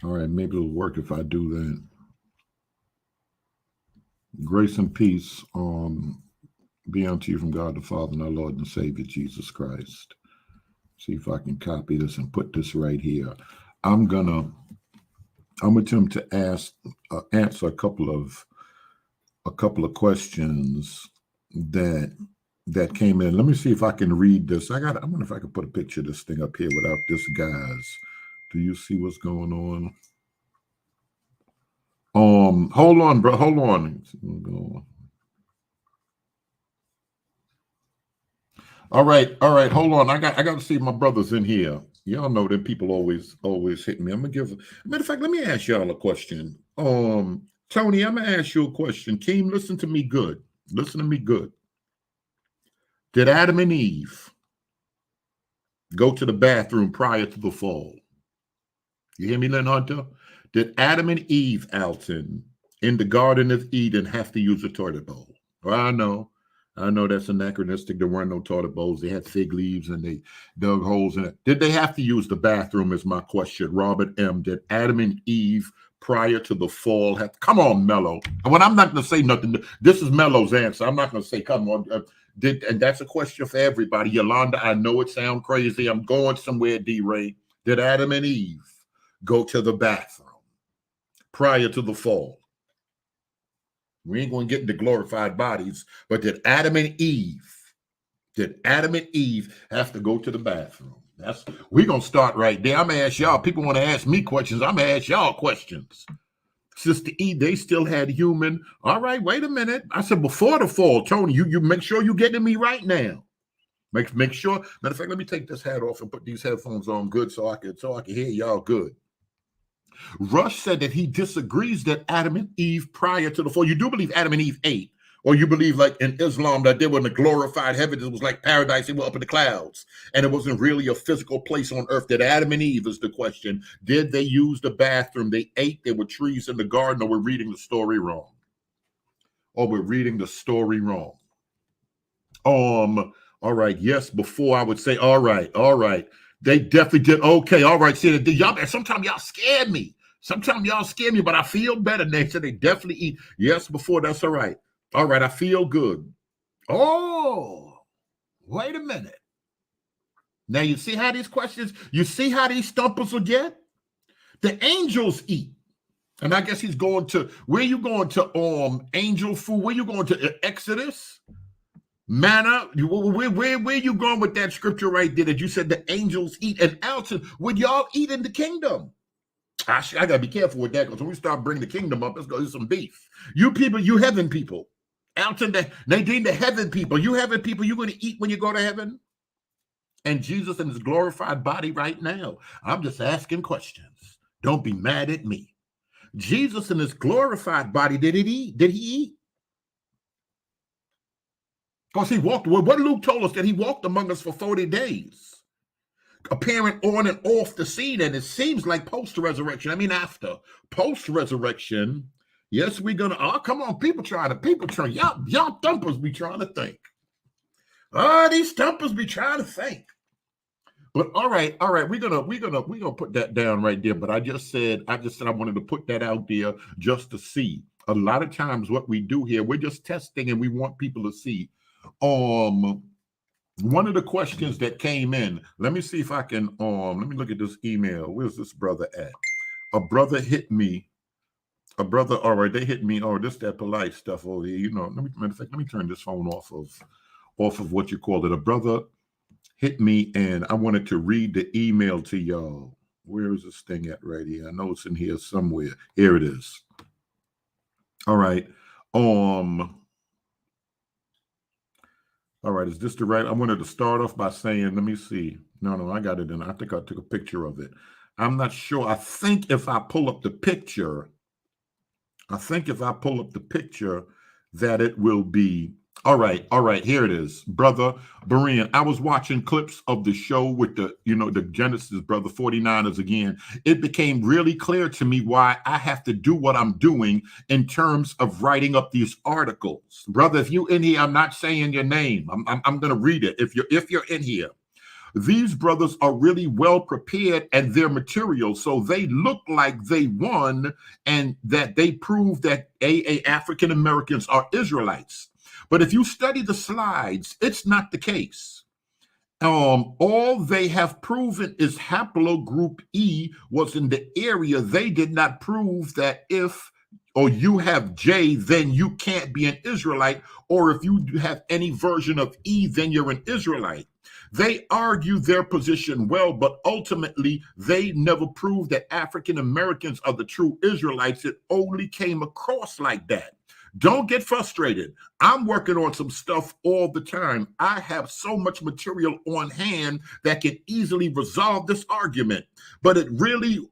All right, maybe it'll work if I do that. Grace and peace be unto you from God the Father and our Lord and Savior Jesus Christ. See if I can copy this and put this right here. I'm attempt to answer a couple of questions that came in. Let me see if I can read this. I wonder if I can put a picture of this thing up here without this guys. Do you see what's going on? Hold on, bro. Hold on. All right. Hold on. I got to see my brothers in here. Y'all know that people always hit me. I'm gonna give. Matter of fact, let me ask y'all a question. Tony, I'm gonna ask you a question. Keem, listen to me good. Listen to me good. Did Adam and Eve go to the bathroom prior to the fall? You hear me, Lynn Hunter? Did Adam and Eve, Alton, in the Garden of Eden have to use a toilet bowl? Well, I know that's anachronistic. There weren't no toilet bowls. They had fig leaves and they dug holes in it. Did they have to use the bathroom is my question. Robert M. Did Adam and Eve prior to the fall have? Come on, Mello. And when I'm not going to say nothing, this is Mello's answer. I'm not going to say, come on. And that's a question for everybody. Yolanda, I know it sounds crazy. I'm going somewhere, D-Ray. Did Adam and Eve go to the bathroom prior to the fall? We ain't going to get into glorified bodies, but did Adam and Eve have to go to the bathroom? We're going to start right there. I'm going to ask y'all. People want to ask me questions. I'm going to ask y'all questions. Sister Eve, they still had human. All right, wait a minute. I said before the fall, Tony, you make sure you're getting me right now. Make sure. Matter of fact, let me take this hat off and put these headphones on good so I can hear y'all good. Rush said that he disagrees that Adam and Eve prior to the fall. You do believe Adam and Eve ate, or you believe like in Islam that they were in the glorified heavens. It was like paradise. They were up in the clouds, and it wasn't really a physical place on earth. That Adam and Eve is the question. Did they use the bathroom? They ate. There were trees in the garden, or we're reading the story wrong. All right. Yes, before I would say, all right. They definitely did. Okay, all right. See, y'all, sometimes y'all scared me. But I feel better. They said they definitely eat. Yes, before, that's all right. All right, I feel good. Oh, wait a minute. Now, you see how these stumpers will get? The angels eat. And I guess he's going to, where you going to, angel food? Where you going to, Exodus? Manna, where you going with that scripture right there that you said the angels eat? And Alton, would y'all eat in the kingdom? I gotta be careful with that because when we start bringing the kingdom up, let's go do some beef. You people, you heaven people. Alton, Nadine, the heaven people. You heaven people, you're going to eat when you go to heaven? And Jesus in his glorified body right now. I'm just asking questions. Don't be mad at me. Jesus in his glorified body, did he eat? Did he eat? Because he walked, what Luke told us, that he walked among us for 40 days, appearing on and off the scene. And it seems like post-resurrection, after post-resurrection, yes, we're going to, come on, people trying, y'all thumpers be trying to think. These thumpers be trying to think. But all right, we're gonna put that down right there. But I just said I wanted to put that out there just to see. A lot of times what we do here, we're just testing and we want people to see. One of the questions that came in, let me see if I can, let me look at this email. Where's this brother at? A brother hit me. All right, they hit me. Oh, this that polite stuff over here. Let me turn this phone off of what you call it. A brother hit me and I wanted to read the email to y'all. Where is this thing at right here? I know it's in here somewhere. Here it is. All right. All right, is this the right? I wanted to start off by saying, let me see. No, I got it in. I think I took a picture of it. I'm not sure. I think if I pull up the picture, that it will be. All right. Here it is. Brother Berean, I was watching clips of the show with the Genesis brother 49ers again. It became really clear to me why I have to do what I'm doing in terms of writing up these articles. Brother, if you in here, I'm not saying your name. I'm going to read it. If you're in here. these brothers are really well prepared and their material, so they look like they won and that they prove that African Americans are Israelites. But if you study the slides, it's not the case. All they have proven is haplogroup E was in the area. They did not prove that if or you have J, then you can't be an Israelite, or if you have any version of E, then you're an Israelite. They argue their position well, but ultimately they never proved that African Americans are the true Israelites. It only came across like that. Don't get frustrated. I'm working on some stuff all the time. I have so much material on hand that can easily resolve this argument. But it really,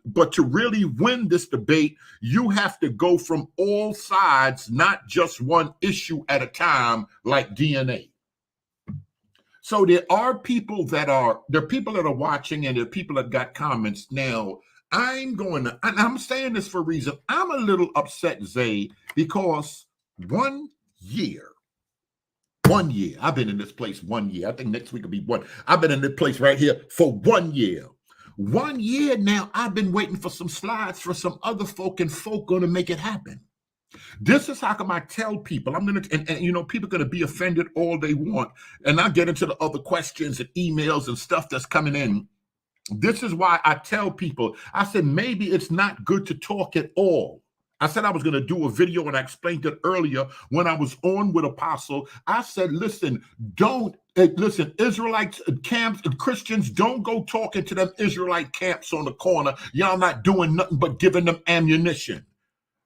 but to really win this debate, you have to go from all sides, not just one issue at a time, like DNA. So there are people that are watching, and there are people that got comments. Now, I'm saying this for a reason. I'm a little upset, Zay, because 1 year, I've been in this place 1 year. I think next week will be one. I've been in this place right here for 1 year. 1 year now, I've been waiting for some slides for some other folk, and folk going to make it happen. This is how come I tell people, and people are going to be offended all they want. And I'll get into the other questions and emails and stuff that's coming in. This is why I tell people, I said, maybe it's not good to talk at all. I said I was going to do a video, and I explained it earlier when I was on with Apostle. I said, listen, Israelites camps and Christians, don't go talking to them Israelite camps on the corner. Y'all not doing nothing but giving them ammunition.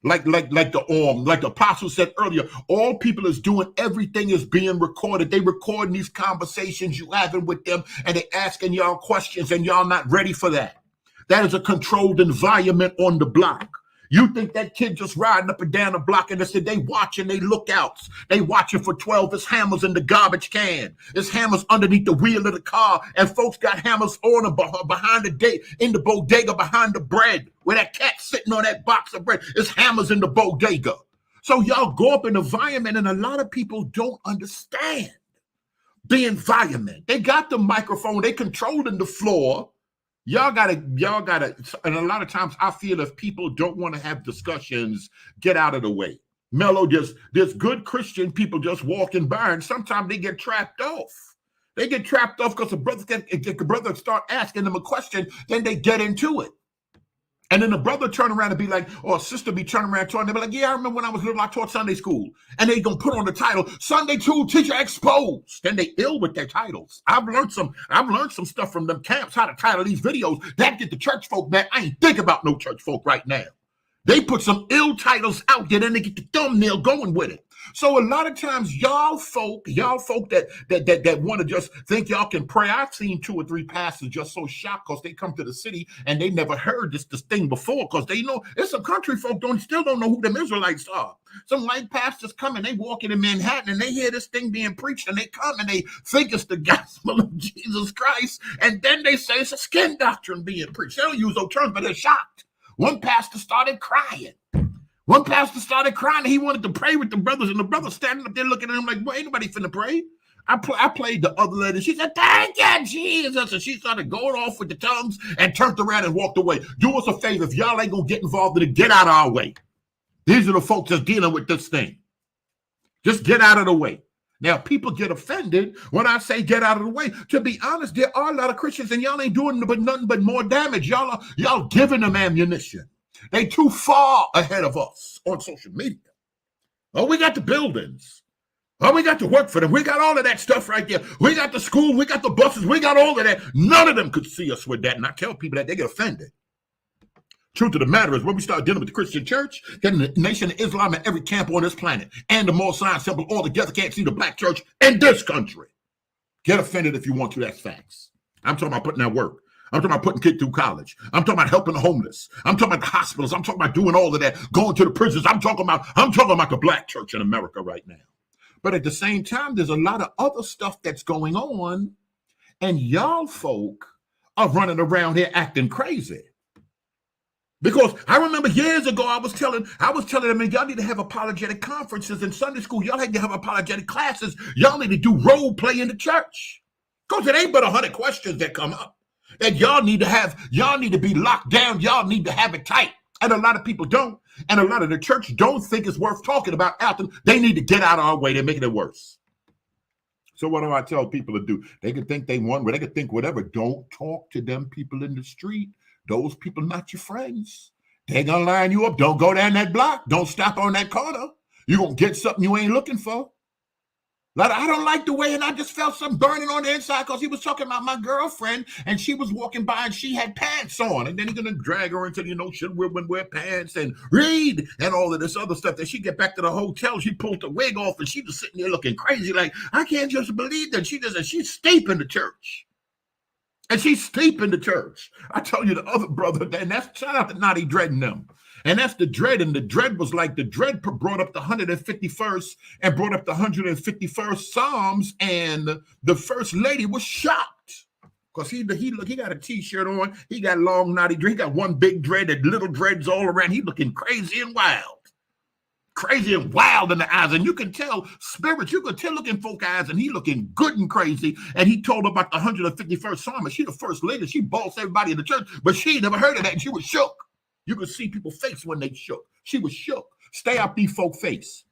Like the apostle said earlier, all people is doing, everything is being recorded. They recording these conversations you having with them, and they asking y'all questions, and y'all not ready for that. That is a controlled environment on the block. You think that kid just riding up and down the block, and they said they watching, they lookouts. They watching for 12. There's hammers in the garbage can. There's hammers underneath the wheel of the car, and folks got hammers on them behind the gate, in the bodega behind the bread, where that cat sitting on that box of bread. There's hammers in the bodega. So y'all go up in the environment, and a lot of people don't understand the environment. They got the microphone. They controlling the floor. Y'all gotta, and a lot of times I feel if people don't want to have discussions, get out of the way. Mello, there's good Christian people just walking by, and sometimes they get trapped off. They get trapped off because the brother start asking them a question, then they get into it. And then the brother turn around and be like, or sister be turning around and they be like, yeah, I remember when I was little, I taught Sunday school. And they gonna put on the title, Sunday School Teacher Exposed. Then they ill with their titles. I've learned some stuff from them camps, how to title these videos. That get the church folk mad. I ain't think about no church folk right now. They put some ill titles out there, then they get the thumbnail going with it. So a lot of times y'all folk that want to just think y'all can pray. I've seen 2 or 3 pastors just so shocked because they come to the city and they never heard this thing before, because they know it's some country folk still don't know who them Israelites are. Some white pastors come and they walk into Manhattan and they hear this thing being preached, and they come and they think it's the gospel of Jesus Christ, and then they say it's a skin doctrine being preached. They don't use those terms, but they're shocked. One pastor started crying. He wanted to pray with the brothers, and the brothers standing up there looking at him like, well, ain't nobody finna pray. I played the other lady. She said, thank you, Jesus. And she started going off with the tongues and turned around and walked away. Do us a favor. If y'all ain't going to get involved in it, get out of our way. These are the folks that's dealing with this thing. Just get out of the way. Now, people get offended when I say get out of the way. To be honest, there are a lot of Christians, and y'all ain't doing nothing but more damage. Y'all giving them ammunition. They too far ahead of us on social media. Oh, we got the buildings. Oh, we got to work for them. We got all of that stuff right there. We got the school. We got the buses. We got all of that. None of them could see us with that. And I tell people that, they get offended. Truth of the matter is, when we start dealing with the Christian church, then the Nation of Islam and every camp on this planet and the Moor Science Temple all together can't see the black church in this country. Get offended if you want to. That's facts. I'm talking about putting that work. I'm talking about putting kids through college. I'm talking about helping the homeless. I'm talking about the hospitals. I'm talking about doing all of that, going to the prisons. I'm talking about the black church in America right now. But at the same time, there's a lot of other stuff that's going on, and y'all folk are running around here acting crazy. Because I remember years ago, I was telling them, man, y'all need to have apologetic conferences in Sunday school. Y'all need to have apologetic classes. Y'all need to do role play in the church. Because it ain't but 100 questions that come up. And y'all need to be locked down. Y'all need to have it tight. And a lot of people don't. And a lot of the church don't think it's worth talking about after. They need to get out of our way. They're making it worse. So what do I tell people to do? They can think they want, they can think whatever. Don't talk to them people in the street. Those people not your friends. They're going to line you up. Don't go down that block. Don't stop on that corner. You're going to get something you ain't looking for. Like, I don't like the way, and I just felt something burning on the inside because he was talking about my girlfriend, and she was walking by, and she had pants on, and then he's going to drag her into, should women wear pants and read and all of this other stuff. Then she get back to the hotel, she pulled the wig off, and she just sitting there looking crazy like, I can't just believe that. She's steep in the church. And she's steep in the church. I tell you, the other brother, and that's shout out to Naughty Dread and them. And that's the dread. And the dread was like the dread brought up the 151st and brought up the 151st Psalms. And the first lady was shocked because he got a T-shirt on. He got long naughty dread. He got one big dread and little dreads all around. He looking crazy and wild. Crazy and wild in the eyes. And you can tell spirits, you can tell looking folk eyes, and he looking good and crazy. And he told about the 151st Psalm. And she the first lady. She bossed everybody in the church, but she never heard of that. And she was shook. You could see people's face when they shook. She was shook. Stay out these folk face.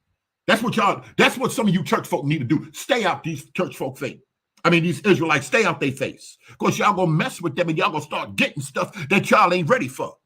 That's what some of you church folk need to do. Stay out these church folk face. I mean, these Israelites, stay out their face. Because y'all gonna mess with them and y'all gonna start getting stuff that y'all ain't ready for.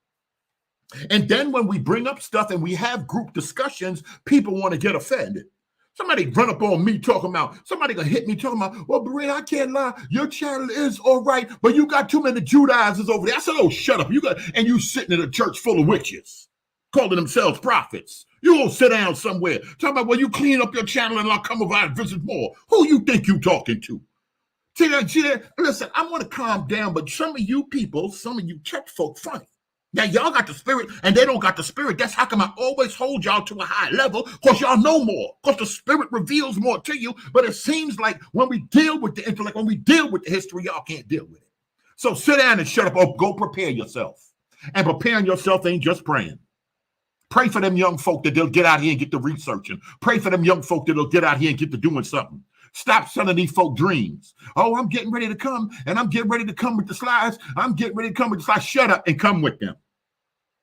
And then when we bring up stuff and we have group discussions, people want to get offended. Somebody run up on me talking about, somebody gonna hit me talking about, well, Berea, I can't lie. Your channel is all right, but you got too many Judaizers over there. I said, oh, shut up. And you sitting in a church full of witches, calling themselves prophets. You gonna sit down somewhere. Talking about, well, you clean up your channel and I'll come over and visit more. Who you think you talking to? See that? Listen, I want to calm down, but some of you people, some of you church folk funny. Now, y'all got the spirit, and they don't got the spirit. That's how come I always hold y'all to a high level, because y'all know more, because the spirit reveals more to you. But it seems like when we deal with the intellect, when we deal with the history, y'all can't deal with it. So sit down and shut up. Oh, go prepare yourself. And preparing yourself ain't just praying. Pray for them young folk that they'll get out here and get to researching. Pray for them young folk that they'll get out here and get to doing something. Stop selling these folk dreams. Oh, I'm getting ready to come, and I'm getting ready to come with the slides. I'm getting ready to come with the slides. Shut up and come with them.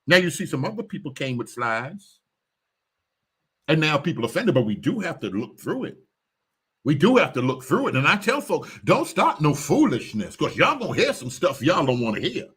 Now you see some other people came with slides. And now people offended, but we do have to look through it. We do have to look through it. And I tell folks, don't start no foolishness, because y'all gonna hear some stuff y'all don't want to hear.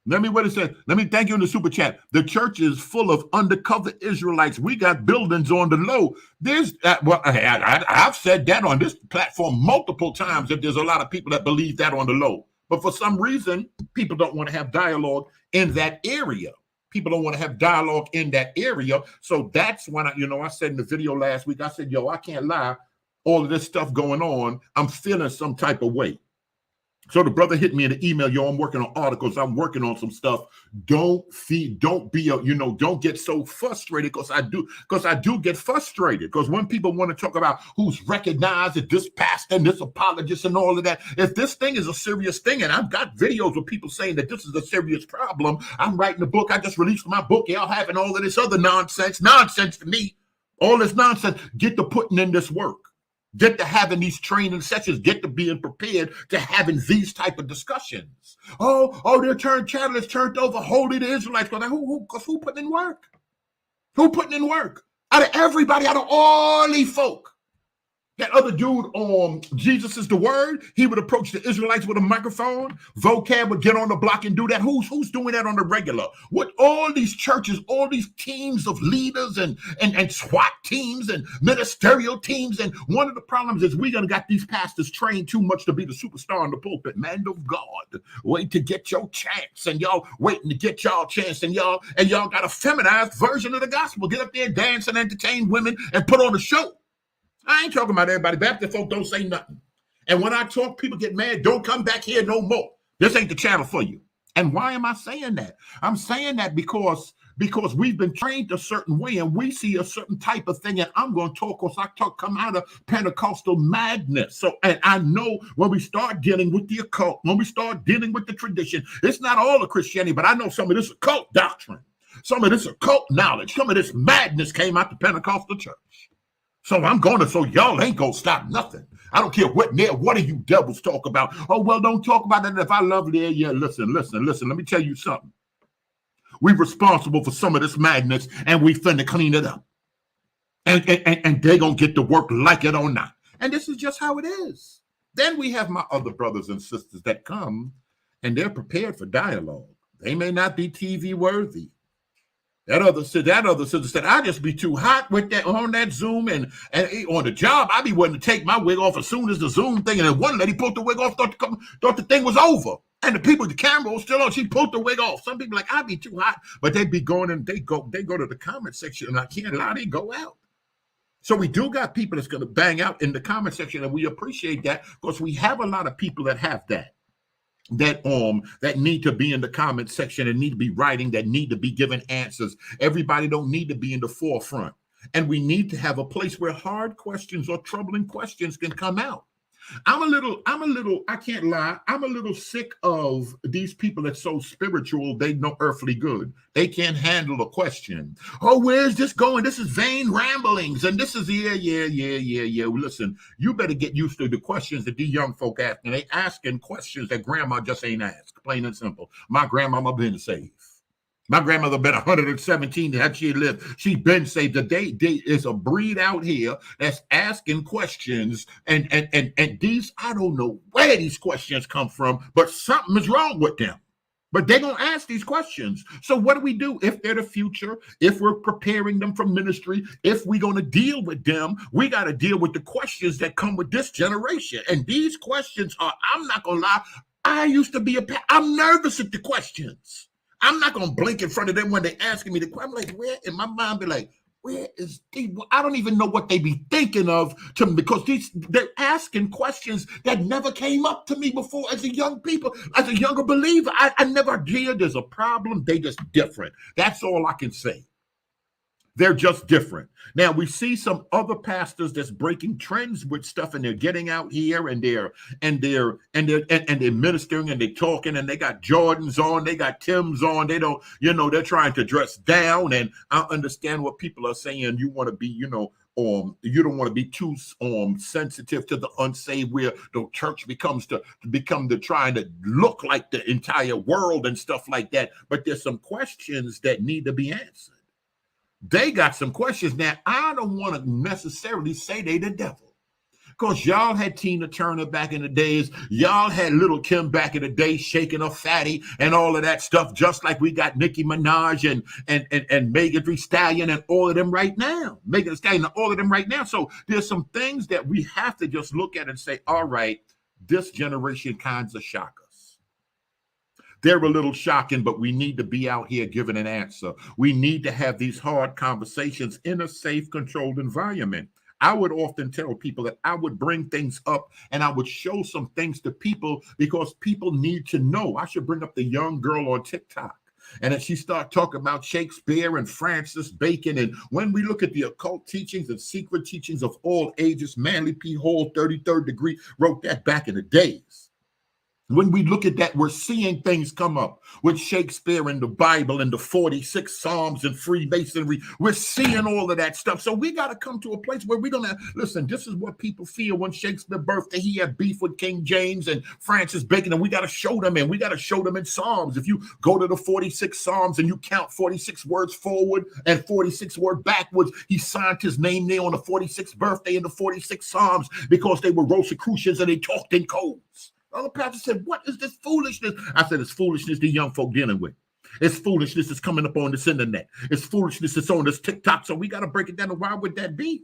Let me thank you in the super chat. The church is full of undercover Israelites. We got buildings on the low. I've said that on this platform multiple times, that there's a lot of people that believe that on the low. But for some reason, people don't want to have dialogue in that area. People don't want to have dialogue in that area. So that's when I said in the video last week, I said, yo, I can't lie. All of this stuff going on, I'm feeling some type of way. So the brother hit me in the email, yo, I'm working on articles. I'm working on some stuff. Don't get so frustrated, because I do get frustrated. Because when people want to talk about who's recognized as this pastor and this apologist and all of that, if this thing is a serious thing, and I've got videos of people saying that this is a serious problem, I'm writing a book. I just released my book. Y'all having all of this other nonsense to me, all this nonsense. Get to putting in this work. Get to having these training sessions, get to being prepared to having these type of discussions. Oh, their channel is turned over, holy the Israelites. Who putting in work? Who putting in work? Out of everybody, out of all these folk. That other dude on Jesus is the Word, he would approach the Israelites with a microphone. Vocab would get on the block and do that. Who's doing that on the regular? What all these churches, all these teams of leaders and SWAT teams and ministerial teams. And one of the problems is we done got these pastors trained too much to be the superstar in the pulpit. Man of God, wait to get your chance, and y'all waiting to get y'all chance, and y'all got a feminized version of the gospel. Get up there, dance and entertain women and put on a show. I ain't talking about everybody. Baptist folk don't say nothing. And when I talk, people get mad. Don't come back here no more. This ain't the channel for you. And why am I saying that? I'm saying that because we've been trained a certain way, and we see a certain type of thing. And I'm going to talk, because come out of Pentecostal madness. So, and I know when we start dealing with the occult, when we start dealing with the tradition, it's not all of Christianity, but I know some of this occult doctrine, some of this occult knowledge, some of this madness came out the Pentecostal church. So y'all ain't gonna stop nothing. I don't care what do you devils talk about? Oh, well, don't talk about that if I love Leah. Yeah, listen. Let me tell you something. We're responsible for some of this madness, and we finna clean it up. And they're going to get to work like it or not. And this is just how it is. Then we have my other brothers and sisters that come, and they're prepared for dialogue. They may not be TV worthy. That other sister said, I just be too hot with that on that Zoom and on the job. I be wanting to take my wig off as soon as the Zoom thing. And then one lady pulled the wig off, thought the thing was over. And the people, the camera was still on. She pulled the wig off. Some people like, I be too hot, but they be going and they go to the comment section, and I can't lie, they go out. So we do got people that's going to bang out in the comment section, and we appreciate that because we have a lot of people that have that need to be in the comment section and need to be writing, that need to be giving answers. Everybody don't need to be in the forefront. And we need to have a place where hard questions or troubling questions can come out. I can't lie, I'm a little sick of these people that's so spiritual, they know earthly good. They can't handle a question. Oh, where's this going? This is vain ramblings. And this is, yeah. Listen, you better get used to the questions that these young folk ask. And they asking questions that grandma just ain't asked, plain and simple. My grandmama been saved. My grandmother been 117 that she lived. She been saved. Today is a breed out here that's asking questions, and these, I don't know where these questions come from, but something is wrong with them. But they're gonna ask these questions. So what do we do if they're the future? If we're preparing them for ministry, if we're gonna deal with them, we got to deal with the questions that come with this generation. And these questions are, I'm not gonna lie, I used to be I'm nervous at the questions. I'm not going to blink in front of them when they're asking me the question. I'm like, where? And my mind be like, where is the? I don't even know what they be thinking of to me, because they're asking questions that never came up to me before as a younger believer. I never hear there's a problem. They just different. That's all I can say. They're just different. Now we see some other pastors that's breaking trends with stuff, and they're getting out here and they're ministering and they're talking, and they got Jordans on, they got Timbs on. They don't, they're trying to dress down. And I understand what people are saying. You want to be, you don't want to be too sensitive to the unsaved, where the church becomes to trying to look like the entire world and stuff like that. But there's some questions that need to be answered. They got some questions. Now, I don't want to necessarily say they the devil, because y'all had Tina Turner back in the days. Y'all had Little Kim back in the day, shaking a fatty and all of that stuff, just like we got Nicki Minaj and Megan Thee Stallion and all of them right now. Megan Thee Stallion and all of them right now. So there's some things that we have to just look at and say, all right, this generation kinds of shock us. They're a little shocking, but we need to be out here giving an answer. We need to have these hard conversations in a safe, controlled environment. I would often tell people that I would bring things up and I would show some things to people, because people need to know. I should bring up the young girl on TikTok, and then she start talking about Shakespeare and Francis Bacon. And when we look at the occult teachings and secret teachings of all ages, Manly P. Hall, 33rd Degree, wrote that back in the days. When we look at that, we're seeing things come up with Shakespeare and the Bible and the 46 Psalms and Freemasonry. We're seeing all of that stuff. So we got to come to a place where we're going to, listen, this is what people feel when Shakespeare's birthday, he had beef with King James and Francis Bacon, and we got to show them, and we got to show them in Psalms. If you go to the 46 Psalms and you count 46 words forward and 46 words backwards, he signed his name there on the 46th birthday in the 46 Psalms, because they were Rosicrucians and they talked in codes. Other pastors said, what is this foolishness? I said, it's foolishness the young folk dealing with. It's foolishness that's coming up on this internet. It's foolishness that's on this TikTok. So we got to break it down. And why would that be?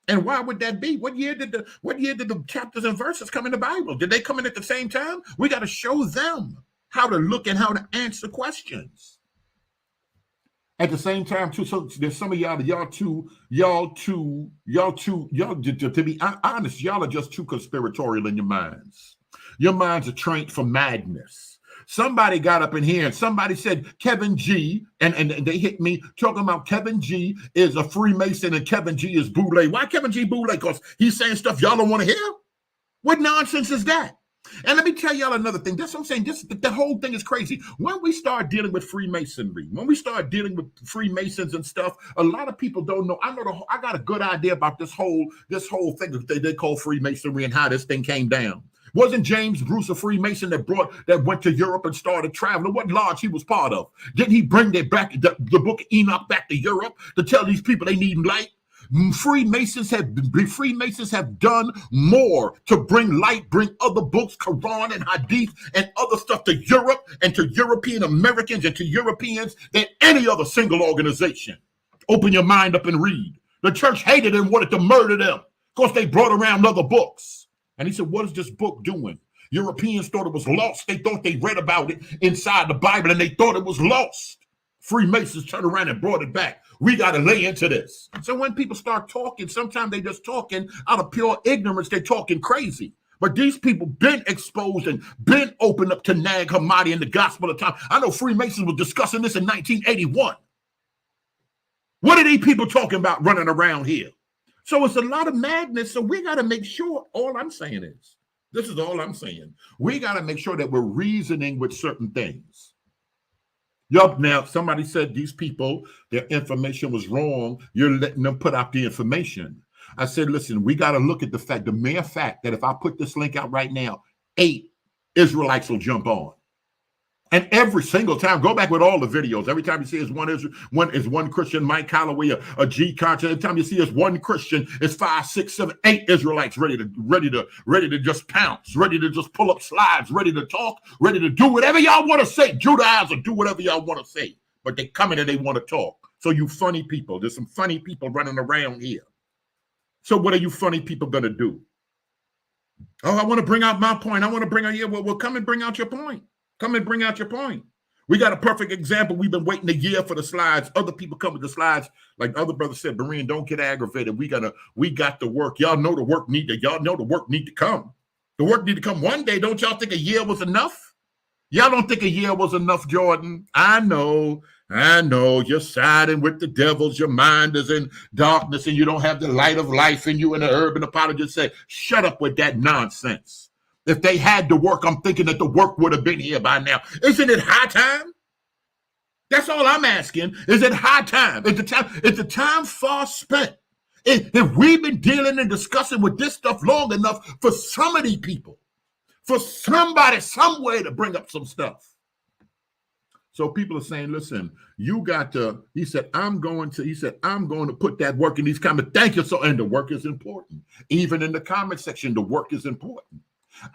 And why would that be? What year did the chapters and verses come in the Bible? Did they come in at the same time? We got to show them how to look and how to answer questions. At the same time, too, so there's some of y'all to be honest, y'all are just too conspiratorial in your minds. Your minds are trained for madness. Somebody got up in here and somebody said Kevin G, and they hit me talking about Kevin G is a Freemason and Kevin G is Boule. Why Kevin G Boule? Because he's saying stuff y'all don't want to hear? What nonsense is that? And let me tell y'all another thing. That's what I'm saying. The whole thing is crazy. When we start dealing with Freemasonry, when we start dealing with Freemasons and stuff, a lot of people don't know. I got a good idea about this whole thing that they call Freemasonry and how this thing came down. Wasn't James Bruce a Freemason that went to Europe and started traveling? What lodge he was part of? Didn't he bring the book of Enoch back to Europe to tell these people they need light? Freemasons have done more to bring light, bring other books, Quran and Hadith and other stuff to Europe and to European Americans and to Europeans than any other single organization. Open your mind up and read. The church hated and wanted to murder them because they brought around other books. And he said, what is this book doing? Europeans thought it was lost. They thought they read about it inside the Bible and they thought it was lost. Freemasons turned around and brought it back. We got to lay into this. So when people start talking, sometimes they just talking out of pure ignorance. They're talking crazy. But these people been exposed and been opened up to Nag Hammadi and the gospel of time. I know Freemasons were discussing this in 1981. What are these people talking about running around here? So it's a lot of madness. So we got to make sure, all I'm saying is, this is all I'm saying. We got to make sure that we're reasoning with certain things. Yup, now somebody said these people, their information was wrong. You're letting them put out the information. I said, listen, we got to look at the mere fact that if I put this link out right now, 8 Israelites will jump on. And every single time, go back with all the videos. Every time you see one Christian, Mike Calloway, a G Conscious. Every time you see one Christian, it's 5, 6, 7, 8 Israelites ready to just pounce, ready to just pull up slides, ready to talk, ready to do whatever y'all want to say. Judaize or do whatever y'all want to say. But they come in and they want to talk. So you funny people, there's some funny people running around here. So what are you funny people gonna do? Oh, I want to bring out my point. I want to bring out well, come and bring out your point. Come and bring out your point. We got a perfect example. We've been waiting a year for the slides. Other people come with the slides. Like the other brother said, Berean, don't get aggravated. We got the work. Y'all know the work need to come. The work need to come one day. Don't y'all think a year was enough? Y'all don't think a year was enough, Jordan? I know. You're siding with the devils. Your mind is in darkness and you don't have the light of life in you. And the urban apologist said, shut up with that nonsense. If they had to work, I'm thinking that the work would have been here by now. Isn't it high time? That's all I'm asking. Is it high time? Is the time far spent? If we've been dealing and discussing with this stuff long enough for some of these people, for somebody somewhere to bring up some stuff. So people are saying, listen, you got to, he said, I'm going to put that work in these comments. Thank you. And the work is important. Even in the comment section, the work is important.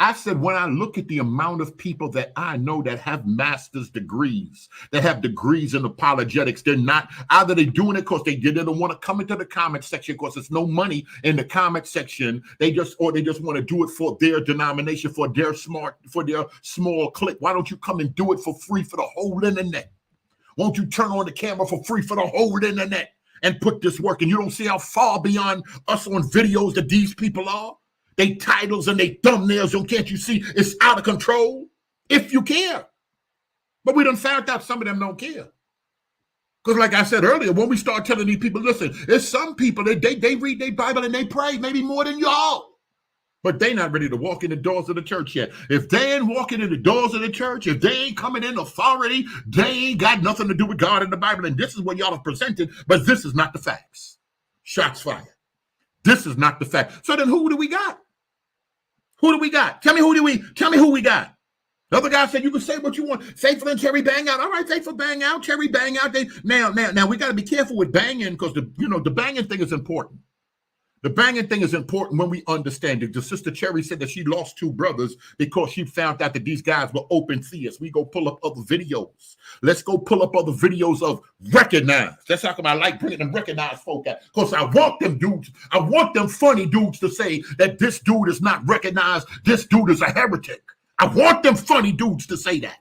I said, when I look at the amount of people that I know that have master's degrees, that have degrees in apologetics, they're not, either they're doing it because they don't want to come into the comment section because there's no money in the comment section. They just want to do it for their denomination, for their small clique. Why don't you come and do it for free for the whole internet? Won't you turn on the camera for free for the whole internet and put this work? And you don't see how far beyond us on videos that these people are? They titles and they thumbnails, can't you see it's out of control? If you care. But we done found out some of them don't care. Because like I said earlier, when we start telling these people, listen, there's some people, they read their Bible and they pray, maybe more than y'all. But they not ready to walk in the doors of the church yet. If they ain't walking in the doors of the church, if they ain't coming in authority, they ain't got nothing to do with God in the Bible. And this is what y'all have presented, but this is not the facts. Shots fired. This is not the fact. So then who do we got? Who do we got? Tell me who we got. The other guy said you can say what you want. Faithful and Cherry bang out. All right, Faithful bang out, Cherry bang out. Now we got to be careful with banging because the banging thing is important. The banging thing is important when we understand it. The sister Cherry said that she lost 2 brothers because she found out that these guys were open theists. We go pull up other videos. Let's go pull up other videos of recognized. That's how come I like bringing them recognized folk out. Because I want them funny dudes to say that this dude is not recognized. This dude is a heretic. I want them funny dudes to say that.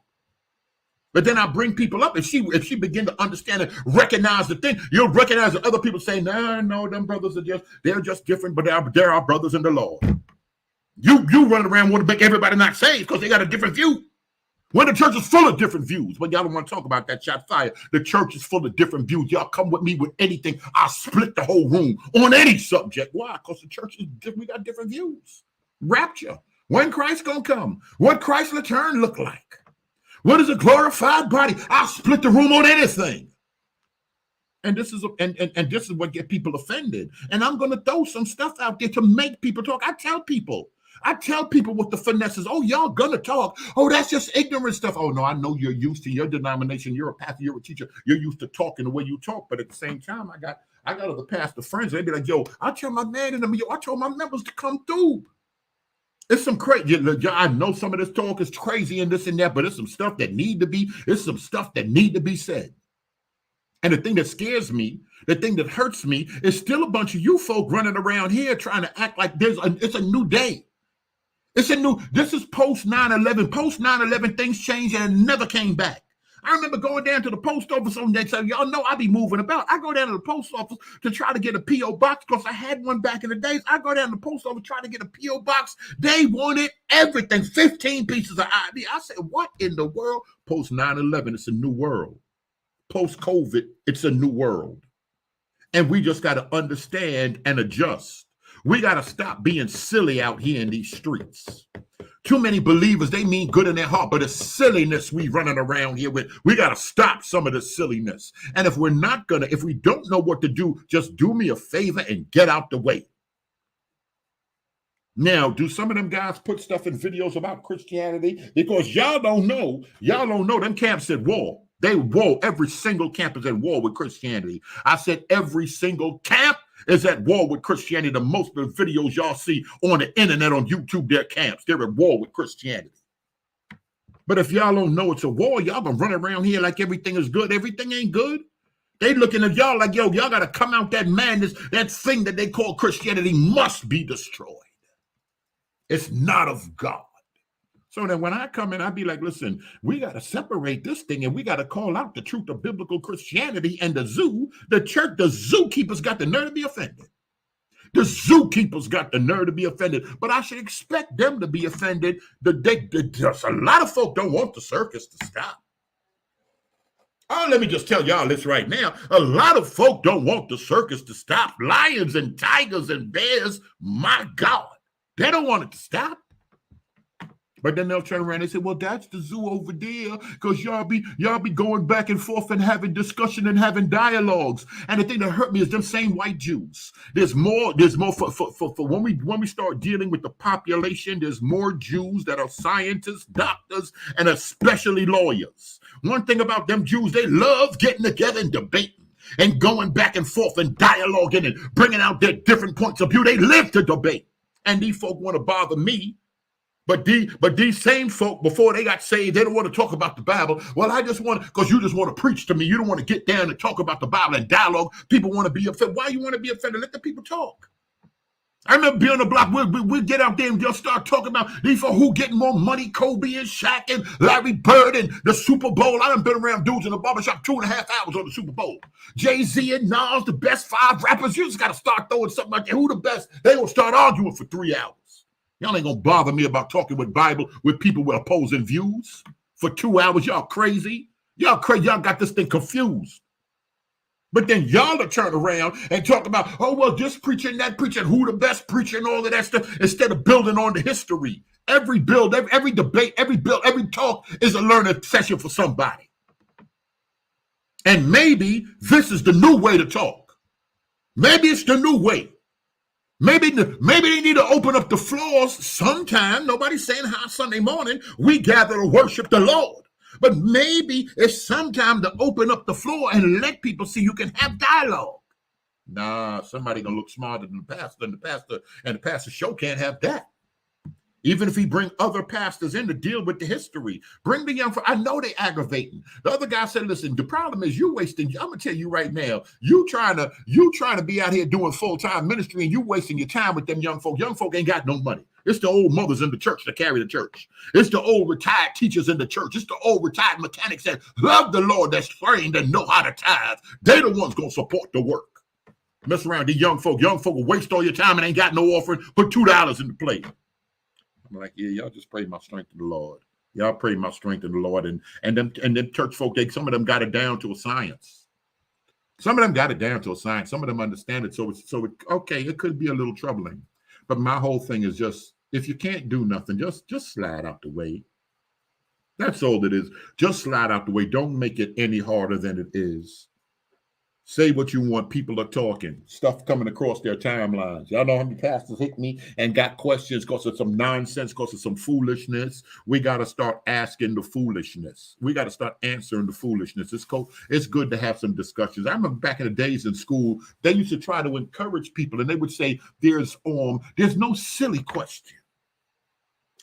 But then I bring people up. If she begin to understand and recognize the thing, you'll recognize that other people say, no, them brothers they're just different, but they're our brothers in the Lord. You run around want to make everybody not saved because they got a different view. When the church is full of different views, but y'all don't want to talk about that shot fire. The church is full of different views. Y'all come with me with anything. I'll split the whole room on any subject. Why? Because the church is different. We got different views. Rapture. When Christ gonna come? What Christ's return look like? What is a glorified body? I'll split the room on anything. And this is and this is what get people offended. And I'm gonna throw some stuff out there to make people talk. I tell people what the finesse is. Oh, y'all gonna talk. Oh, that's just ignorant stuff. Oh no, I know you're used to your denomination. You're a pastor. You're a teacher. You're used to talking the way you talk. But at the same time, I got other pastor friends. They be like, yo, I tell my man and them, yo, I told my members to come through. It's some crazy. I know some of this talk is crazy and this and that, but it's some stuff that need to be. It's some stuff that need to be said. And the thing that scares me, the thing that hurts me, is still a bunch of you folk running around here trying to act like it's a new day. This is post 9/11. Post 9/11, things changed and never came back. I remember going down to the post office on that. So y'all know I be moving about. I go down to the post office to try to get a P.O. box because I had one back in the days. I go down to the post office trying to get a P.O. box. They wanted everything, 15 pieces of ID. I said, what in the world? Post 9/11, it's a new world. Post-COVID, it's a new world. And we just got to understand and adjust. We got to stop being silly out here in these streets. Too many believers, they mean good in their heart, but it's silliness we running around here with. We got to stop some of the silliness. And if we don't know what to do, just do me a favor and get out the way. Now, do some of them guys put stuff in videos about Christianity? Because y'all don't know them camps at war. They war. Every single camp is at war with Christianity. I said every single camp is at war with Christianity. The most of the videos y'all see on the internet, on YouTube, their camps, they're at war with Christianity. But if y'all don't know it's a war, y'all gonna run around here like everything is good. Everything ain't good. They looking at y'all like, yo, y'all gotta come out that madness. That thing that they call Christianity must be destroyed. It's not of God. So that when I come in, I be like, listen, we got to separate this thing and we got to call out the truth of biblical Christianity and the church, the zookeepers got the nerve to be offended. The zookeepers got the nerve to be offended, but I should expect them to be offended. Just a lot of folk don't want the circus to stop. Oh, let me just tell y'all this right now. A lot of folk don't want the circus to stop. Lions and tigers and bears, my God, they don't want it to stop. But then they'll turn around and say, well, that's the zoo over there, because y'all be going back and forth and having discussion and having dialogues. And the thing that hurt me is them same white Jews. There's more for when we start dealing with the population, there's more Jews that are scientists, doctors, and especially lawyers. One thing about them Jews, they love getting together and debating and going back and forth and dialoguing and bringing out their different points of view. They live to debate. And these folk want to bother me. But these same folk, before they got saved, they don't want to talk about the Bible. Well, I just want to, because you just want to preach to me. You don't want to get down and talk about the Bible and dialogue. People want to be offended. Why you want to be offended? Let the people talk. I remember being on the block. We'll get out there and just start talking about these for who getting more money, Kobe and Shaq and Larry Bird and the Super Bowl. I done been around dudes in the barbershop 2.5 hours on the Super Bowl. Jay-Z and Nas, the best 5 rappers. You just got to start throwing something like that. Who the best? They going to start arguing for 3 hours. Y'all ain't gonna bother me about talking with people with opposing views for 2 hours. Y'all crazy. Y'all got this thing confused. But then y'all will turn around and talk about, oh, well, this preaching, that preaching, who the best preacher and all of that stuff, instead of building on the history. Every build, every debate, every talk is a learning session for somebody. And maybe this is the new way to talk. Maybe it's the new way. Maybe they need to open up the floors sometime. Nobody's saying how Sunday morning we gather to worship the Lord. But maybe it's sometime to open up the floor and let people see you can have dialogue. Nah, somebody gonna look smarter than the pastor, and the pastor show can't have that. Even if he bring other pastors in to deal with the history, bring the young. I know they aggravating. The other guy said, "Listen, the problem is you wasting. I'm gonna tell you right now. You trying to be out here doing full-time ministry, and you wasting your time with them young folk. Young folk ain't got no money. It's the old mothers in the church that carry the church. It's the old retired teachers in the church. It's the old retired mechanics that love the Lord, that's trained and know how to tithe. They the ones gonna support the work. Mess around, these young folk. Young folk will waste all your time and ain't got no offering. Put $2 in the plate." I'm like, yeah, y'all just pray my strength in the Lord. Y'all pray my strength in the Lord. And them church folk, some of them got it down to a science. Some of them got it down to a science. Some of them understand it. So okay, it could be a little troubling. But my whole thing is just If you can't do nothing, just slide out the way. That's all it is. Just slide out the way. Don't make it any harder than it is. Say what you want. People are talking. Stuff coming across their timelines. Y'all know how many pastors hit me and got questions because of some nonsense, because of some foolishness. We got to start asking the foolishness. We got to start answering the foolishness. It's good to have some discussions. I remember back in the days in school, they used to try to encourage people, and they would say, there's no silly question.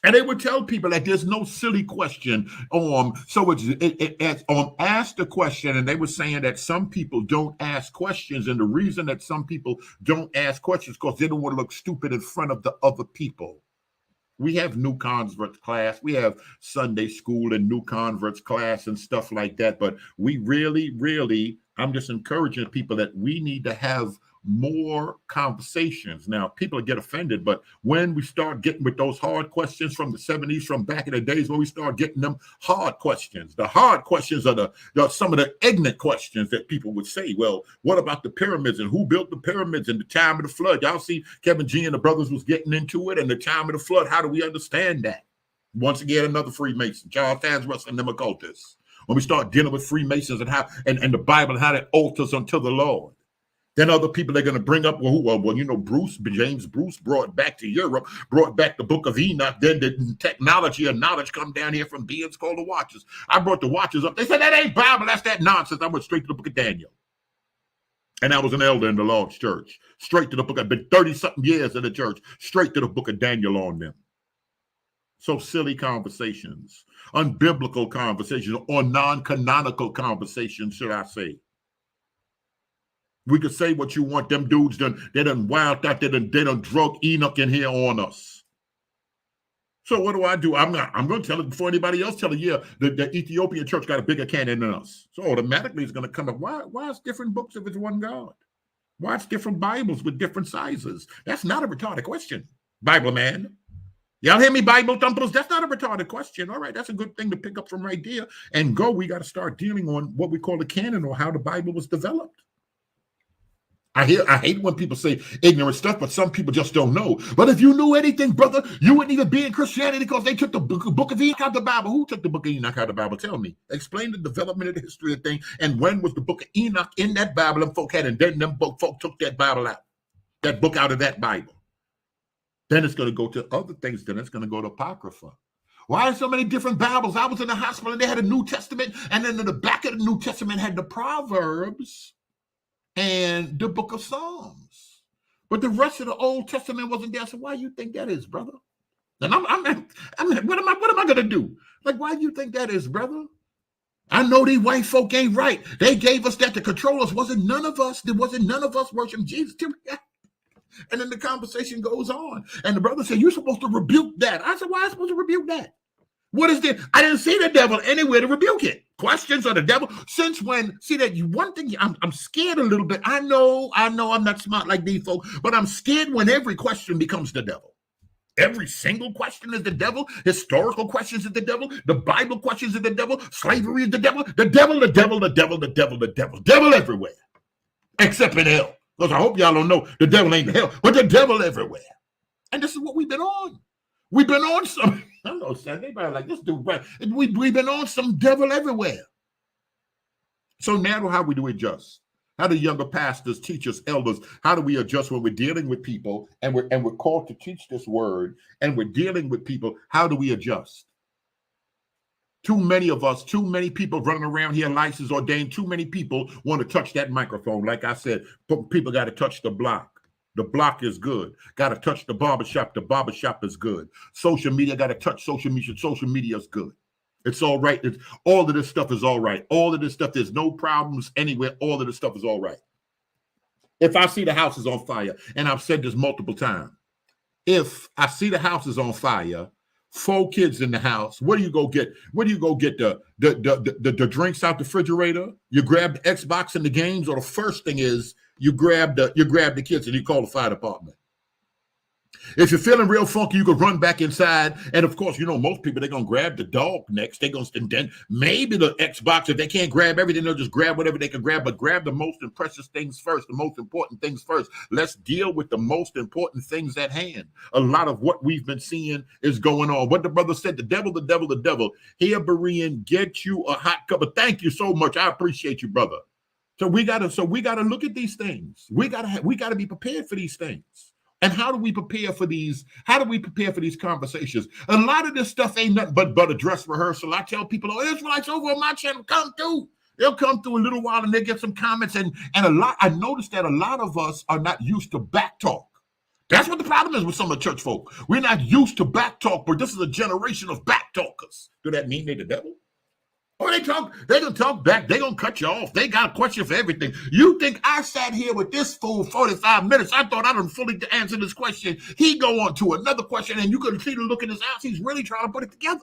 And they would tell people that there's no silly question. So it's ask the question, and they were saying that some people don't ask questions, and the reason that some people don't ask questions is because they don't want to look stupid in front of the other people. We have new converts class, we have Sunday school and new converts class and stuff like that. But we really, I'm just encouraging people that we need to have more conversations. Now, people get offended, but when we start getting with those hard questions from the 70s, from back in the days, when we start getting them hard questions, the hard questions are some of the ignorant questions that people would say. Well, what about the pyramids, and who built the pyramids in the time of the flood? Y'all see Kevin G and the brothers was getting into it, and the time of the flood. How do we understand that? Once again, another Freemason, Charles Tan's wrestling them occultists. When we start dealing with Freemasons and how and the Bible and how that altars unto the Lord. Then other people are going to bring up, James Bruce brought back to Europe, brought back the book of Enoch. Then the technology and knowledge come down here from beings called the Watchers. I brought the Watchers up. They said, that ain't Bible. That's that nonsense. I went straight to the book of Daniel. And I was an elder in the Lord's church. Straight to the book. I've been 30-something years in the church. Straight to the book of Daniel on them. So silly conversations, unbiblical conversations, or non-canonical conversations, should I say. We could say what you want. Them dudes they done wild out. They done drug Enoch in here on us. So what do? I'm going to tell it before anybody else tell it. Yeah, the Ethiopian church got a bigger canon than us. So automatically it's going to come up. Why is different books if it's one God? Why it's different Bibles with different sizes? That's not a retarded question, Bible man. Y'all hear me, Bible thumpers? That's not a retarded question. All right, that's a good thing to pick up from right there and go. We got to start dealing on what we call the canon, or how the Bible was developed. I hate when people say ignorant stuff, but some people just don't know. But if you knew anything, brother, you wouldn't even be in Christianity because they took the book of Enoch out of the Bible. Who took the book of Enoch out of the Bible? Tell me. Explain the development of the history of the thing. And when was the book of Enoch in that Bible? Them folk had, and then them folk took that Bible out, that book out of that Bible. Then it's going to go to other things. Then it's going to go to Apocrypha. Why are so many different Bibles? I was in the hospital and they had a New Testament, and then in the back of the New Testament had the Proverbs and the book of Psalms, but the rest of the Old Testament wasn't there. So why do you think that is, brother? And I'm what am I gonna do? Like, why do you think that is, brother? I know these white folk ain't right. They gave us that to control us. Wasn't none of us worship Jesus. And then the conversation goes on, and the brother said, "You're supposed to rebuke that." I said, "Why am I supposed to rebuke that? What is this? I didn't see the devil anywhere to rebuke it. Questions of the devil. Since when? See that one thing, I'm scared a little bit. I know I'm not smart like these folks, but I'm scared when every question becomes the devil. Every single question is the devil. Historical questions is the devil. The Bible questions is the devil. Slavery is the devil. The devil everywhere. Except in hell. Because I hope y'all don't know the devil ain't in hell, but the devil everywhere. And this is what we've been on. We've been on some, I don't know, anybody like this dude, right? We've been on some devil everywhere. So now how we do adjust? How do younger pastors, teachers, elders, how do we adjust when we're dealing with people and we're called to teach this word and we're dealing with people? How do we adjust? Too many people running around here, license ordained. Too many people want to touch that microphone. Like I said, people got to touch the block. The block is good. Got to touch the barbershop. The barbershop is good. Social media, got to touch social media. Social media is good. It's all right. All of this stuff is all right. All of this stuff, there's no problems anywhere. All of this stuff is all right. If I see the house is on fire, and I've said this multiple times, if I see the house is on fire, 4 kids in the house, what do you go get? Where do you go get the drinks out the refrigerator? You grab the Xbox and the games, or the first thing is you grab the kids and you call the fire department. If you're feeling real funky, you can run back inside. And of course, you know, most people, they're going to grab the dog next. They're going to, and then maybe the Xbox, if they can't grab everything, they'll just grab whatever they can grab, but grab the most precious things first, the most important things first. Let's deal with the most important things at hand. A lot of what we've been seeing is going on. What the brother said, the devil, the devil, the devil. Here, Berean, get you a hot cup of, thank you so much. I appreciate you, brother. So we gotta look at these things. We gotta be prepared for these things. And how do we prepare for these? How do we prepare for these conversations? A lot of this stuff ain't nothing but a dress rehearsal. I tell people, oh, Israelites over on my channel, come through. They'll come through a little while and they get some comments. And a lot, I noticed that a lot of us are not used to back talk. That's what the problem is with some of the church folk. We're not used to back talk, but this is a generation of back talkers. Do that mean they're the devil? Oh, they're gonna talk back, they're gonna cut you off. They got a question for everything. You think I sat here with this fool 45 minutes? I thought I done fully answered this question. He go on to another question, and you could see the look in his eyes. He's really trying to put it together.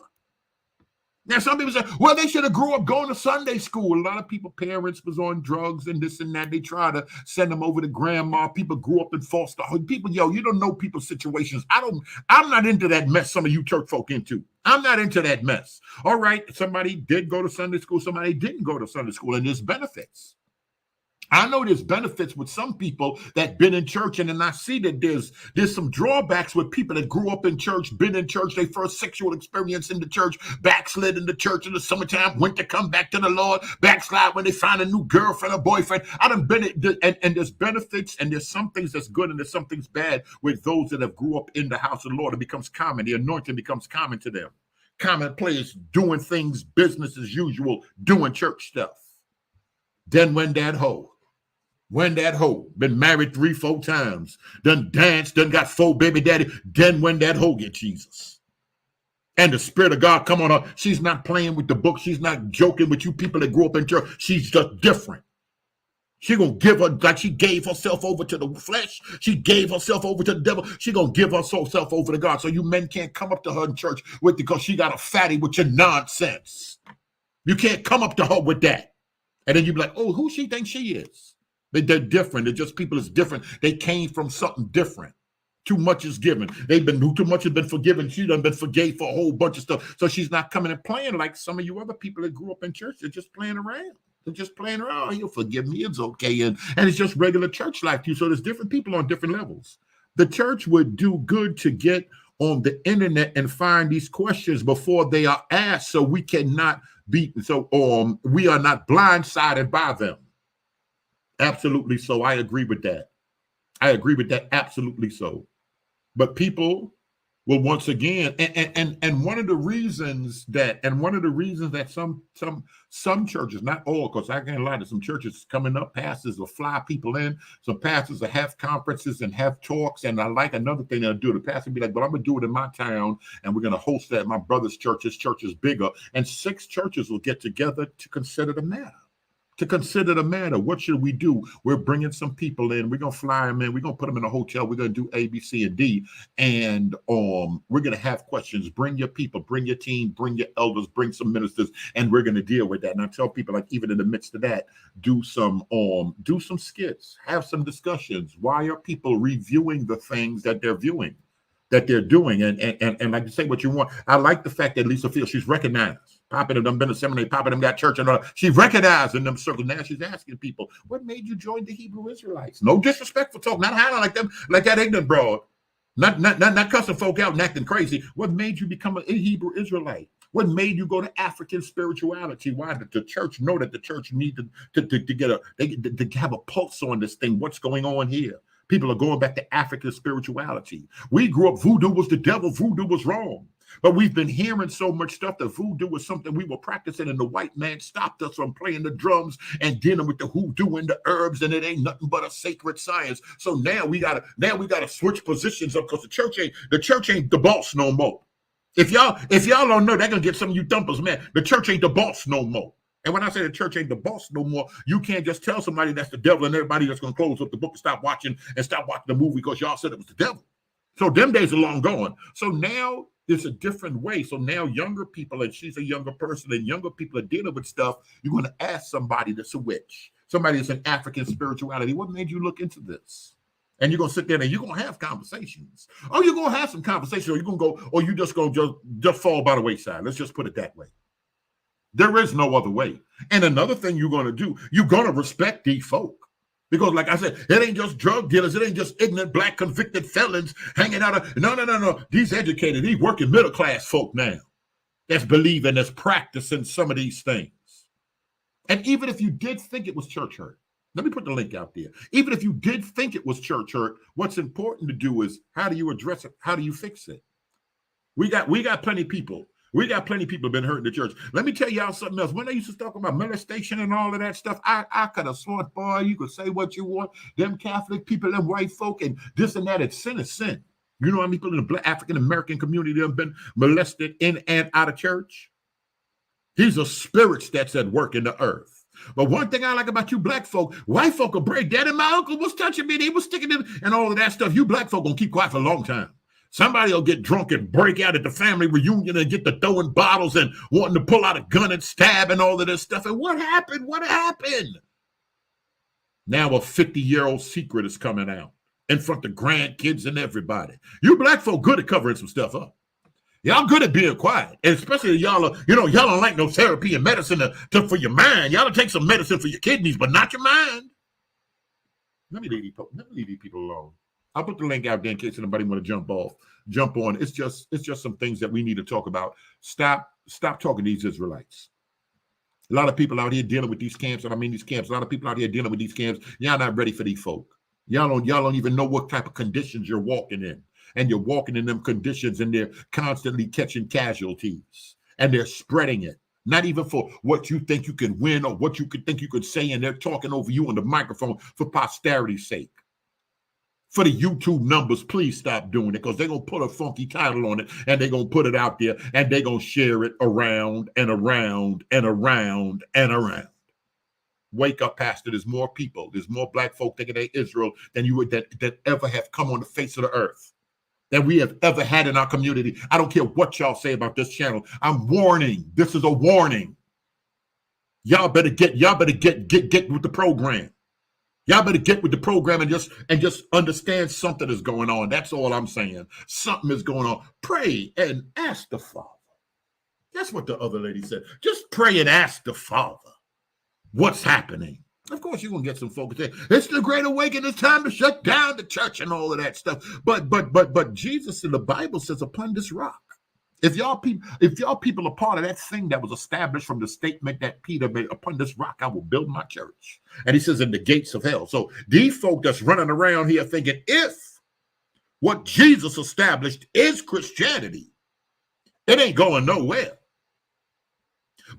Now, some people say, well, they should have grew up going to Sunday school. A lot of people, parents was on drugs and this and that. They try to send them over to grandma. People grew up in foster home. People, you don't know people's situations. I'm not into that mess some of you church folk into. I'm not into that mess. All right, somebody did go to Sunday school. Somebody didn't go to Sunday school, and there's benefits. I know there's benefits with some people that been in church, and then I see that there's some drawbacks with people that grew up in church, been in church, their first sexual experience in the church, backslid in the church in the summertime, went to come back to the Lord, backslide when they find a new girlfriend or boyfriend. I done been and there's benefits, and there's some things that's good and there's some things bad with those that have grew up in the house of the Lord. It becomes common. The anointing becomes common to them. Commonplace, doing things, business as usual, doing church stuff. Then when that hoe, been married 3-4 times, done danced, done got 4 baby daddy, then when that hoe get Jesus. And the Spirit of God come on her. She's not playing with the book. She's not joking with you people that grew up in church. She's just different. She gonna give her, like she gave herself over to the flesh. She gave herself over to the devil. She gonna give herself over to God. So you men can't come up to her in church with because she got a fatty with your nonsense. You can't come up to her with that. And then you be like, oh, who she thinks she is? They're different. They're just people that's different. They came from something different. Too much is given. Too much has been forgiven. She done been forgave for a whole bunch of stuff. So she's not coming and playing like some of you other people that grew up in church. They're just playing around. They're just playing around. He'll forgive me. It's okay. And it's just regular church life too. So there's different people on different levels. The church would do good to get on the internet and find these questions before they are asked, so we cannot be we are not blindsided by them. Absolutely so. I agree with that. Absolutely so. But people will once again, and one of the reasons that some churches, not all, because I can't lie to some churches coming up, pastors will fly people in. Some pastors will have conferences and have talks. And I like another thing they'll do. The pastor will be like, but I'm gonna do it in my town, and we're gonna host that at my brother's church. His church is bigger, and 6 churches will get together to consider the matter. What should we do? We're bringing some people in. We're going to fly them in. We're going to put them in a hotel. We're going to do A, B, C, and D. And we're going to have questions. Bring your people, bring your team, bring your elders, bring some ministers, and we're going to deal with that. And I tell people, like, even in the midst of that, do some skits, have some discussions. Why are people reviewing the things that they're viewing, that they're doing? And like to say what you want. I like the fact that Lisa feels she's recognized. Papa them been a seminary, Papa them got church, and she recognized in them circles. Now she's asking people, what made you join the Hebrew Israelites? No disrespectful talk, not highlighting like them, like that ignorant broad, not cussing folk out and acting crazy. What made you become a Hebrew Israelite? What made you go to African spirituality? Why did the church know that the church needed to have a pulse on this thing? What's going on here? People are going back to African spirituality. We grew up, voodoo was the devil, voodoo was wrong. But we've been hearing so much stuff that voodoo was something we were practicing, and the white man stopped us from playing the drums and dealing with the hoodoo and the herbs, and it ain't nothing but a sacred science. So now we gotta switch positions up, because the church ain't the boss no more. If y'all don't know, they're gonna get some of you dumpers, man. The church ain't the boss no more. And when I say the church ain't the boss no more, you can't just tell somebody that's the devil and everybody just gonna close up the book and stop watching the movie because y'all said it was the devil. So them days are long gone. So now it's a different way. So now younger people, and she's a younger person, and younger people are dealing with stuff. You're going to ask somebody that's a witch, somebody that's an African spirituality. What made you look into this? And you're going to sit there and you're going to have conversations. Oh, you're going to have some conversations, or you're going to go, or you just going to just fall by the wayside. Let's just put it that way. There is no other way. And another thing you're going to do, you're going to respect these folk. Because like I said, it ain't just drug dealers. It ain't just ignorant black convicted felons hanging out. No. These educated, these working middle class folk now that's believing, that's practicing some of these things. And even if you did think it was church hurt, let me put the link out there. Even if you did think it was church hurt, what's important to do is, how do you address it? How do you fix it? We got plenty of people. We got plenty of people been hurt in the church. Let me tell y'all something else. When they used to talk about molestation and all of that stuff, I could have sworn, boy, you could say what you want. Them Catholic people and white folk and this and that, it's sin is sin. You know how many people in the black African American community have been molested in and out of church? These are spirits that's at work in the earth. But one thing I like about you black folk, white folk will break that, and my uncle was touching me, they was sticking it, and all of that stuff. You black folk gonna keep quiet for a long time. Somebody will get drunk and break out at the family reunion and get to throwing bottles and wanting to pull out a gun and stab and all of this stuff. And what happened? What happened? Now a 50-year-old secret is coming out in front of grandkids and everybody. You black folk good at covering some stuff up. Y'all good at being quiet, and especially y'all don't like no therapy and medicine for your mind. Y'all take some medicine for your kidneys, but not your mind. Let me leave these people alone. I'll put the link out there in case anybody want to jump on. It's just some things that we need to talk about. Stop talking to these Israelites. A lot of people out here dealing with these camps, and I mean these camps. A lot of people out here dealing with these camps. Y'all not ready for these folk. Y'all don't even know what type of conditions you're walking in. And you're walking in them conditions, and they're constantly catching casualties, and they're spreading it. Not even for what you think you can win or what you could think you could say, and they're talking over you on the microphone for posterity's sake. For the YouTube numbers, please stop doing it, because they're going to put a funky title on it, and they're going to put it out there, and they're going to share it around and around and around and around. Wake up, Pastor. There's more people. There's more black folk thinking they're Israel than you would that ever have come on the face of the earth, that we have ever had in our community. I don't care what y'all say about this channel. I'm warning. This is a warning. Y'all better get with the program. Y'all better get with the program and just understand something is going on. That's all I'm saying. Something is going on. Pray and ask the Father. That's what the other lady said. Just pray and ask the Father what's happening. Of course, you're gonna get some folks say it's the Great Awakening. It's time to shut down the church and all of that stuff. But Jesus in the Bible says, "Upon this rock." If y'all people are part of that thing that was established from the statement that Peter made, "Upon this rock I will build my church," and he says, "in the gates of hell." So these folk that's running around here thinking if what Jesus established is Christianity, it ain't going nowhere.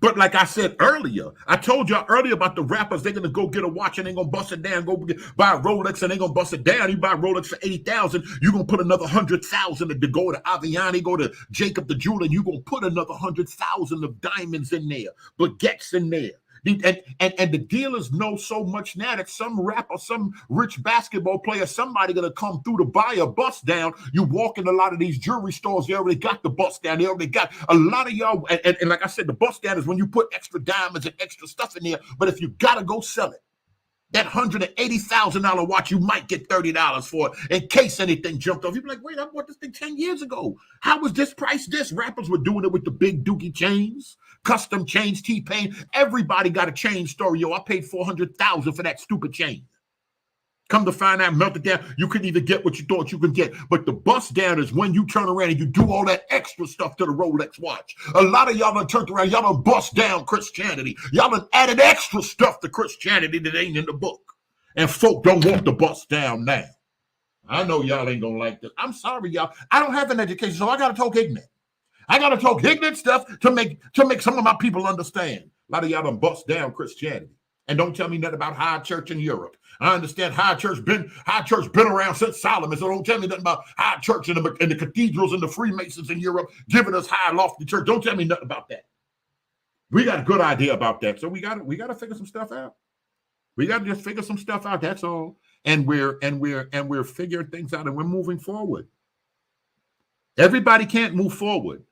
But like I said earlier, I told y'all earlier about the rappers. They're going to go get a watch and they're going to bust it down, buy a Rolex and they're going to bust it down. You buy a Rolex for $80,000, you're going to put another $100,000 to go to Aviani, go to Jacob the jeweler, and you're going to put another $100,000 of diamonds in there, baguettes in there. And the dealers know so much now that some rapper, some rich basketball player, somebody gonna come through to buy a bust down. You walk in a lot of these jewelry stores, they already got the bust down. They already got a lot of y'all. And like I said, the bust down is when you put extra diamonds and extra stuff in there. But if you gotta go sell it, that $180,000 watch, you might get $30 for it in case anything jumped off. You'd be like, wait, I bought this thing 10 years ago. How was this price this? Rappers were doing it with the big dookie chains, custom chains, T-Pain. Everybody got a chain story. Yo, I paid $400,000 for that stupid chain. Come to find out, melt it down. You couldn't even get what you thought you could get. But the bust down is when you turn around and you do all that extra stuff to the Rolex watch. A lot of y'all done turned around. Y'all done bust down Christianity. Y'all done added extra stuff to Christianity that ain't in the book. And folk don't want to bust down now. I know y'all ain't gonna like this. I'm sorry, y'all. I don't have an education, so I gotta talk ignorant. I gotta talk ignorant stuff to make some of my people understand. A lot of y'all done bust down Christianity. And don't tell me nothing about high church in Europe. I understand high church been around since Solomon. So don't tell me nothing about high church and the cathedrals and the Freemasons in Europe giving us high lofty church. Don't tell me nothing about that. We got a good idea about that. So we got to figure some stuff out. We got to just figure some stuff out. That's all. And we're figuring things out and we're moving forward. Everybody can't move forward.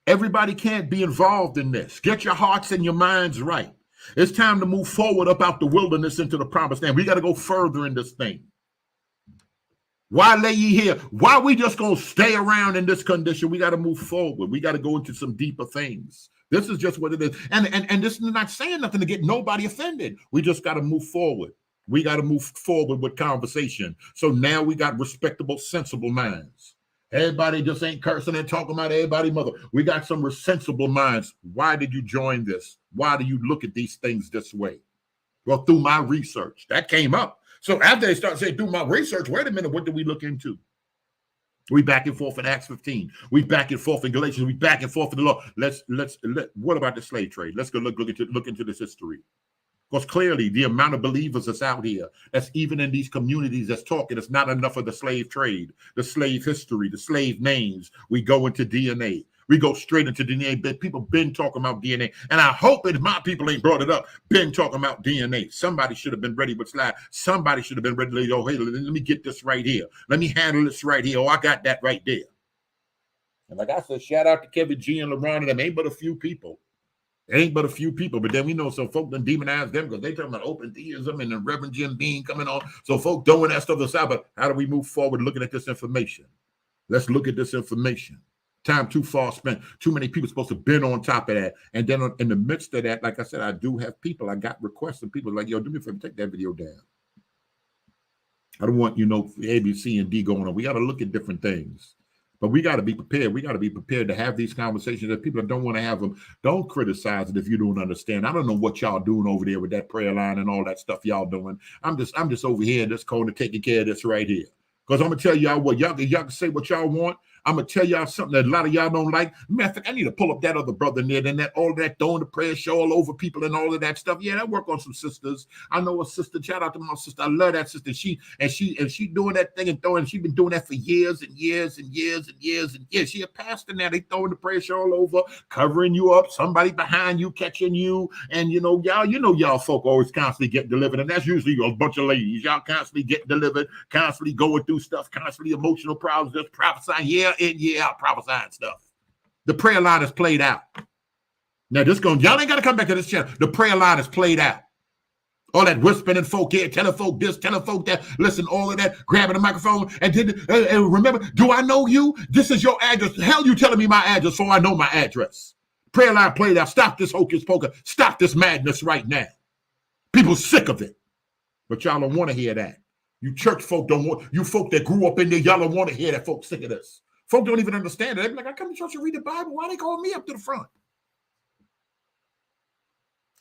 Everybody can't be involved in this. Get your hearts and your minds right. It's time to move forward up out the wilderness into the promised land. We got to go further in this thing. Why lay ye here? Why we just gonna stay around in this condition? We got to move forward. We got to go into some deeper things. This is just what it is. And this is not saying nothing to get nobody offended. We just got to move forward. We got to move forward with conversation. So now we got respectable, sensible minds. Everybody just ain't cursing and talking about everybody mother. We got some sensible minds. Why did you join this? Why do you look at these things this way? Well, through my research, that came up. So after they start saying, do my research, wait a minute, what do we look into? We back and forth in Acts 15. We back and forth in Galatians. We back and forth in the law. What about the slave trade? Let's go look into this history. Because clearly the amount of believers that's out here, that's even in these communities that's talking, it's not enough of the slave trade, the slave history, the slave names. We go into DNA. We go straight into DNA. People been talking about DNA. And I hope that my people ain't brought it up. Been talking about DNA. Somebody should have been ready with slide. Somebody should have been ready. Oh, hey, let me get this right here. Let me handle this right here. Oh, I got that right there. And like I said, shout out to Kevin G and LeBron and them. Ain't but a few people. Ain't but a few people. But then we know some folk done demonize them because they talking about open theism and the Reverend Jim Bean coming on. So folk doing that stuff aside. But how do we move forward looking at this information? Let's look at this information. Time too far spent. Too many people supposed to been on top of that. And then in the midst of that, like I said, I do have people. I got requests and people like, yo, do me a favor, take that video down. I don't want, A, B, C, and D going on. We got to look at different things. But we got to be prepared. We got to be prepared to have these conversations. That people that don't want to have them, don't criticize it if you don't understand. I don't know what y'all doing over there with that prayer line and all that stuff y'all doing. I'm just over here just going to taking care of this right here. Because I'm going to tell y'all what, y'all can say what y'all want. I'm going to tell y'all something that a lot of y'all don't like. Matter of fact, I need to pull up that other brother in there and that all that throwing the prayer show all over people and all of that stuff. Yeah, that work on some sisters. I know a sister. Shout out to my sister. I love that sister. She doing that thing and throwing. She's been doing that for years and years and years and years and years. She a pastor now. They throwing the prayer show all over, covering you up. Somebody behind you catching you, and y'all folk always constantly get delivered, and that's usually a bunch of ladies. Y'all constantly get delivered, constantly going through stuff, constantly emotional problems, just prophesying out prophesying stuff. The prayer line is played out. Now y'all ain't got to come back to this channel. The prayer line is played out. All that whispering and folk here, telling folk this, telling folk that, listen, all of that, grabbing the microphone, and remember, do I know you? This is your address. Hell, you telling me my address so I know my address. Prayer line played out. Stop this hocus pocus. Stop this madness right now. People sick of it. But y'all don't want to hear that. You church folk don't want, you folk that grew up in there, y'all don't want to hear that. Folk sick of this. Folk don't even understand it. They be like, I come to church and read the Bible. Why they call me up to the front?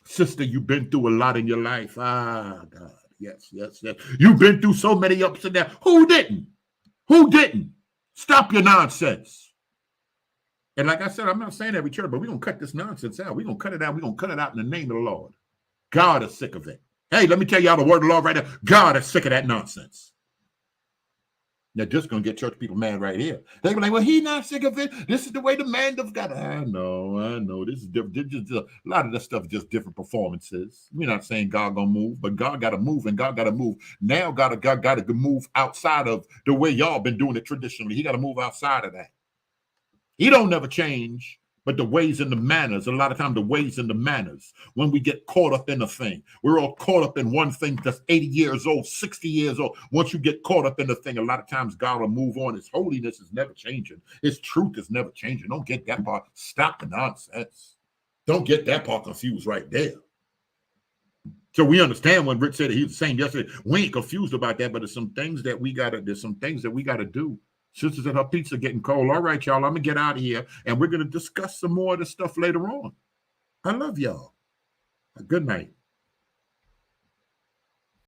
Sister, you've been through a lot in your life. Ah, God. Yes. You've been through so many ups and downs. Who didn't? Stop your nonsense. And like I said, I'm not saying every church, but we're going to cut this nonsense out. We're going to cut it out. We're going to cut it out in the name of the Lord. God is sick of it. Hey, let me tell y'all the word of the Lord right now. God is sick of that nonsense. Now, just going to get church people mad right here. They be like, well, he's not sick of it. This is the way the man of God. I know. This is different. A lot of this stuff is just different performances. We're not saying God going to move, but God got to move, and God got to move. Now, God got to move outside of the way y'all been doing it traditionally. He got to move outside of that. He don't never change. But the ways and the manners, a lot of times the ways and the manners, when we get caught up in a thing, we're all caught up in one thing that's 80 years old, 60 years old. Once you get caught up in the thing, a lot of times God will move on. His holiness is never changing. His truth is never changing. Don't get that part. Stop the nonsense. Don't get that part confused right there. So we understand when Rick said that he was the same yesterday. We ain't confused about that, but there's some things that we gotta do. Sisters and her pizza getting cold. All right, y'all, I'm going to get out of here, and we're going to discuss some more of this stuff later on. I love y'all. Good night.